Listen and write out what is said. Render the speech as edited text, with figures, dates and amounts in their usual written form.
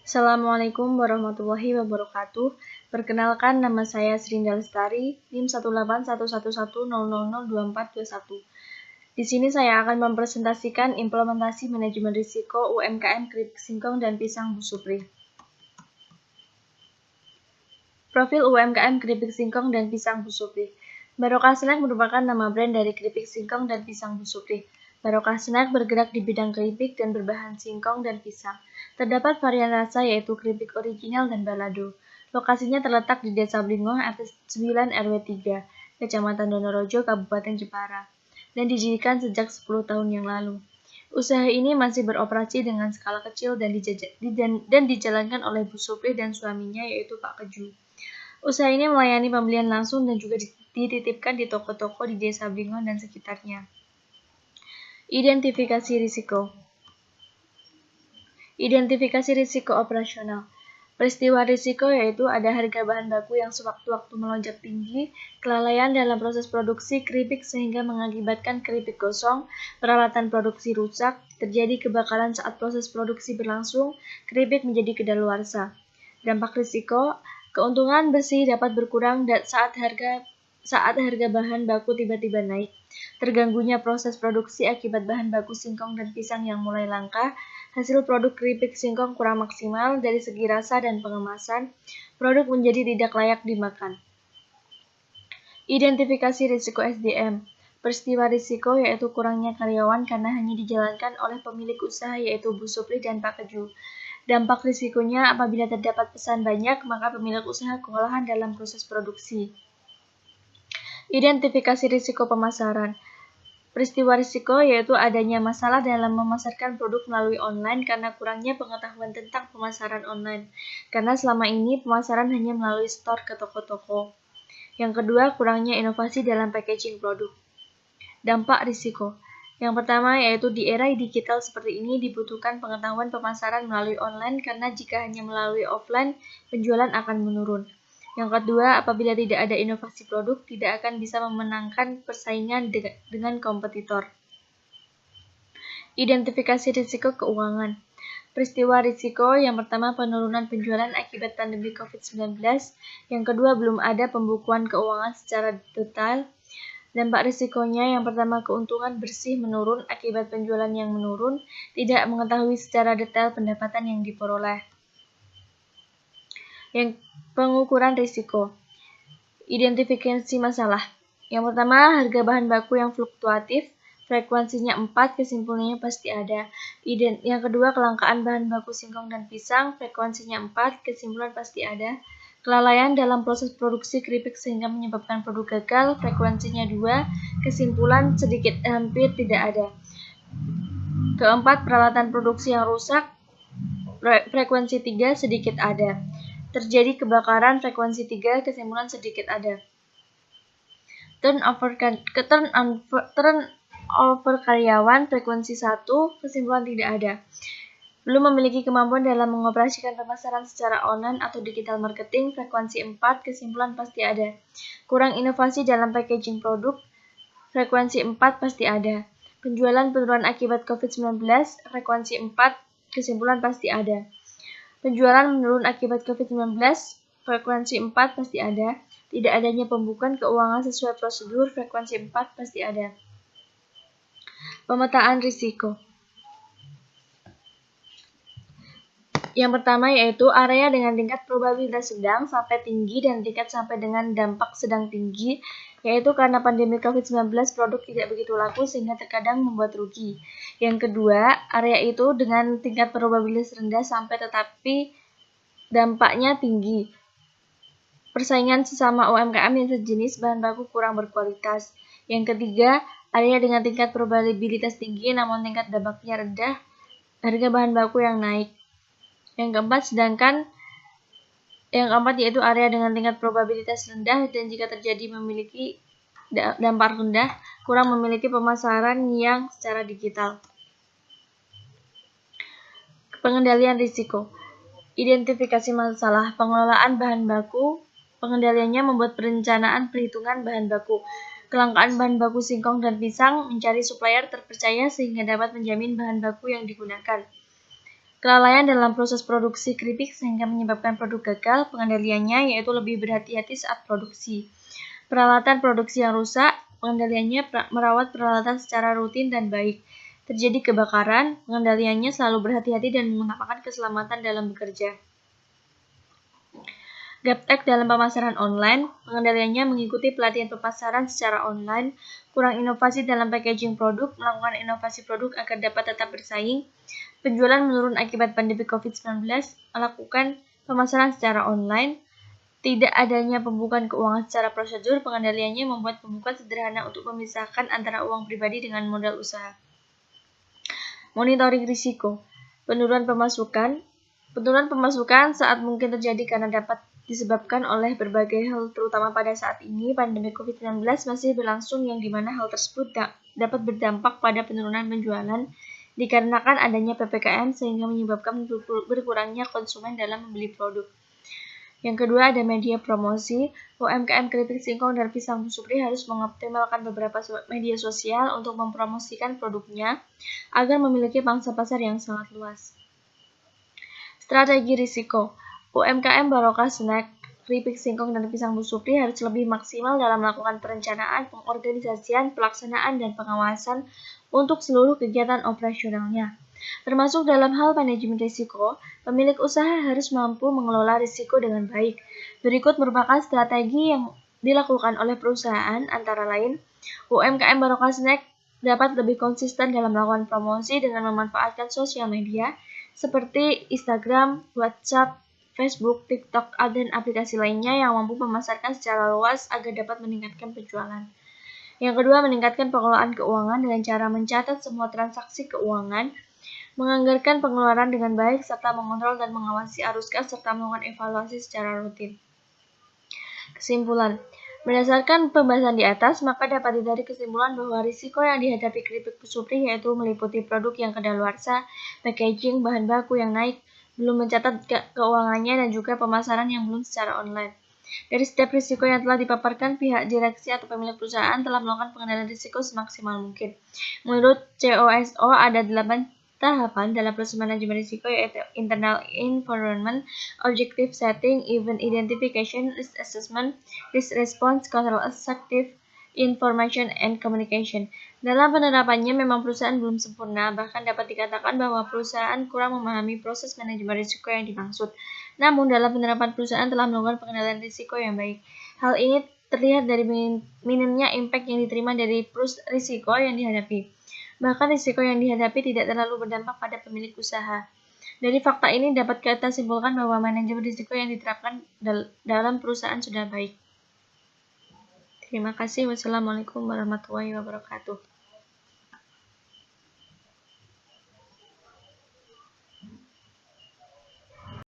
Assalamualaikum warahmatullahi wabarakatuh. Perkenalkan, nama saya Srinda Lestari, NIM 1811100002421. Di sini saya akan mempresentasikan implementasi manajemen risiko UMKM keripik singkong dan pisang Bu Supri. Profil UMKM keripik singkong dan pisang Bu Supri. Barokah Snack merupakan nama brand dari keripik singkong dan pisang Bu Supri. Barokah Snack bergerak di bidang keripik dan berbahan singkong dan pisang. Terdapat varian rasa yaitu keripik original dan balado. Lokasinya terletak di Desa Blingoh, RT 9 RW 3, Kecamatan Donorojo, Kabupaten Jepara, dan didirikan sejak 10 tahun yang lalu. Usaha ini masih beroperasi dengan skala kecil dan dijalankan oleh Bu Supri dan suaminya yaitu Pak Keju. Usaha ini melayani pembelian langsung dan juga dititipkan di toko-toko di Desa Blingoh dan sekitarnya. Identifikasi risiko. Identifikasi risiko operasional. Peristiwa risiko yaitu ada harga bahan baku yang sewaktu-waktu melonjak tinggi, kelalaian dalam proses produksi keripik sehingga mengakibatkan keripik gosong, peralatan produksi rusak, terjadi kebakaran saat proses produksi berlangsung, keripik menjadi kedaluarsa. Dampak risiko, keuntungan bersih dapat berkurang saat harga bahan baku tiba-tiba naik. Terganggunya proses produksi akibat bahan baku singkong dan pisang yang mulai langka, hasil produk keripik singkong kurang maksimal dari segi rasa dan pengemasan, produk menjadi tidak layak dimakan. Identifikasi risiko SDM. Peristiwa risiko yaitu kurangnya karyawan karena hanya dijalankan oleh pemilik usaha yaitu Bu Supri dan Pak Keju. Dampak risikonya apabila terdapat pesan banyak, maka pemilik usaha kewalahan dalam proses produksi. Identifikasi risiko pemasaran. Peristiwa risiko yaitu adanya masalah dalam memasarkan produk melalui online karena kurangnya pengetahuan tentang pemasaran online, karena selama ini pemasaran hanya melalui store ke toko-toko. Yang kedua, kurangnya inovasi dalam packaging produk. Dampak risiko. Yang pertama yaitu di era digital seperti ini dibutuhkan pengetahuan pemasaran melalui online karena jika hanya melalui offline, penjualan akan menurun. Yang kedua, apabila tidak ada inovasi produk, tidak akan bisa memenangkan persaingan dengan kompetitor. Identifikasi risiko keuangan. Peristiwa risiko yang pertama penurunan penjualan akibat pandemi COVID-19, yang kedua belum ada pembukuan keuangan secara detail. Dampak risikonya yang pertama keuntungan bersih menurun akibat penjualan yang menurun, tidak mengetahui secara detail pendapatan yang diperoleh. Yang pengukuran risiko. Identifikasi masalah. Yang pertama, harga bahan baku yang fluktuatif, frekuensinya 4, kesimpulannya pasti ada. Yang kedua, kelangkaan bahan baku singkong dan pisang, frekuensinya 4, kesimpulan pasti ada. Kelalaian dalam proses produksi keripik sehingga menyebabkan produk gagal, frekuensinya 2, kesimpulan sedikit hampir tidak ada. Keempat, peralatan produksi yang rusak, frekuensi 3, sedikit ada. Terjadi kebakaran, frekuensi 3, kesimpulan sedikit ada. Turnover karyawan, frekuensi 1, kesimpulan tidak ada. Belum memiliki kemampuan dalam mengoperasikan pemasaran secara online atau digital marketing, frekuensi 4, kesimpulan pasti ada. Kurang inovasi dalam packaging produk, frekuensi 4 pasti ada. Penjualan penurunan akibat COVID-19, frekuensi 4, kesimpulan pasti ada. Penjualan menurun akibat COVID-19, frekuensi 4 pasti ada. Tidak adanya pembukuan keuangan sesuai prosedur, frekuensi 4 pasti ada. Pemetaan risiko. Yang pertama yaitu area dengan tingkat probabilitas sedang sampai tinggi dan tingkat sampai dengan dampak sedang tinggi, yaitu karena pandemi COVID-19 produk tidak begitu laku sehingga terkadang membuat rugi. Yang kedua, area itu dengan tingkat probabilitas rendah sampai tetapi dampaknya tinggi. Persaingan sesama UMKM yang sejenis bahan baku kurang berkualitas. Yang ketiga, area dengan tingkat probabilitas tinggi namun tingkat dampaknya rendah, harga bahan baku yang naik. Yang keempat yaitu area dengan tingkat probabilitas rendah dan jika terjadi memiliki dampak rendah, kurang memiliki pemasaran yang secara digital. Pengendalian risiko. Identifikasi masalah, pengelolaan bahan baku, pengendaliannya membuat perencanaan perhitungan bahan baku. Kelangkaan bahan baku singkong dan pisang, mencari supplier terpercaya sehingga dapat menjamin bahan baku yang digunakan. Kelalaian dalam proses produksi keripik sehingga menyebabkan produk gagal, pengendaliannya yaitu lebih berhati-hati saat produksi. Peralatan produksi yang rusak, pengendaliannya merawat peralatan secara rutin dan baik. Terjadi kebakaran, pengendaliannya selalu berhati-hati dan mengutamakan keselamatan dalam bekerja. Gaptek dalam pemasaran online, pengendaliannya mengikuti pelatihan pemasaran secara online, kurang inovasi dalam packaging produk, melakukan inovasi produk agar dapat tetap bersaing, penjualan menurun akibat pandemi COVID-19, melakukan pemasaran secara online, tidak adanya pembukaan keuangan secara prosedur, pengendaliannya membuat pembukaan sederhana untuk memisahkan antara uang pribadi dengan modal usaha. Monitoring risiko, penurunan pemasukan saat mungkin terjadi karena dapat disebabkan oleh berbagai hal, terutama pada saat ini pandemi COVID-19 masih berlangsung yang dimana hal tersebut dapat berdampak pada penurunan penjualan dikarenakan adanya PPKM sehingga menyebabkan berkurangnya konsumen dalam membeli produk. Yang kedua ada media promosi. UMKM keripik singkong dan pisang Bu Supri harus mengoptimalkan beberapa media sosial untuk mempromosikan produknya agar memiliki pangsa pasar yang sangat luas. Strategi risiko. UMKM Barokah Snack, keripik singkong dan pisang Bu Supri harus lebih maksimal dalam melakukan perencanaan, pengorganisasian, pelaksanaan, dan pengawasan untuk seluruh kegiatan operasionalnya. Termasuk dalam hal manajemen risiko, pemilik usaha harus mampu mengelola risiko dengan baik. Berikut merupakan strategi yang dilakukan oleh perusahaan, antara lain, UMKM Barokah Snack dapat lebih konsisten dalam melakukan promosi dengan memanfaatkan sosial media seperti Instagram, WhatsApp, Facebook, TikTok, dan aplikasi lainnya yang mampu memasarkan secara luas agar dapat meningkatkan penjualan. Yang kedua, meningkatkan pengelolaan keuangan dengan cara mencatat semua transaksi keuangan, menganggarkan pengeluaran dengan baik, serta mengontrol dan mengawasi arus kas, serta melakukan evaluasi secara rutin. Kesimpulan. Berdasarkan pembahasan di atas, maka dapat ditarik kesimpulan bahwa risiko yang dihadapi keripik Bu Supri yaitu meliputi produk yang kadaluarsa, packaging, bahan baku yang naik, belum mencatat keuangannya, dan juga pemasaran yang belum secara online. Dari setiap risiko yang telah dipaparkan, pihak direksi atau pemilik perusahaan telah melakukan pengendalian risiko semaksimal mungkin. Menurut COSO, ada 8 tahapan dalam proses manajemen risiko, yaitu internal environment, objective setting, event identification, risk assessment, risk response, control effective information and communication. Dalam penerapannya memang perusahaan belum sempurna, bahkan dapat dikatakan bahwa perusahaan kurang memahami proses manajemen risiko yang dimaksud. Namun dalam penerapan perusahaan telah melakukan pengendalian risiko yang baik. Hal ini terlihat dari minimnya impact yang diterima dari risiko yang dihadapi. Bahkan risiko yang dihadapi tidak terlalu berdampak pada pemilik usaha. Dari fakta ini dapat kita simpulkan bahwa manajemen risiko yang diterapkan dalam perusahaan sudah baik. Terima kasih. Wassalamualaikum warahmatullahi wabarakatuh.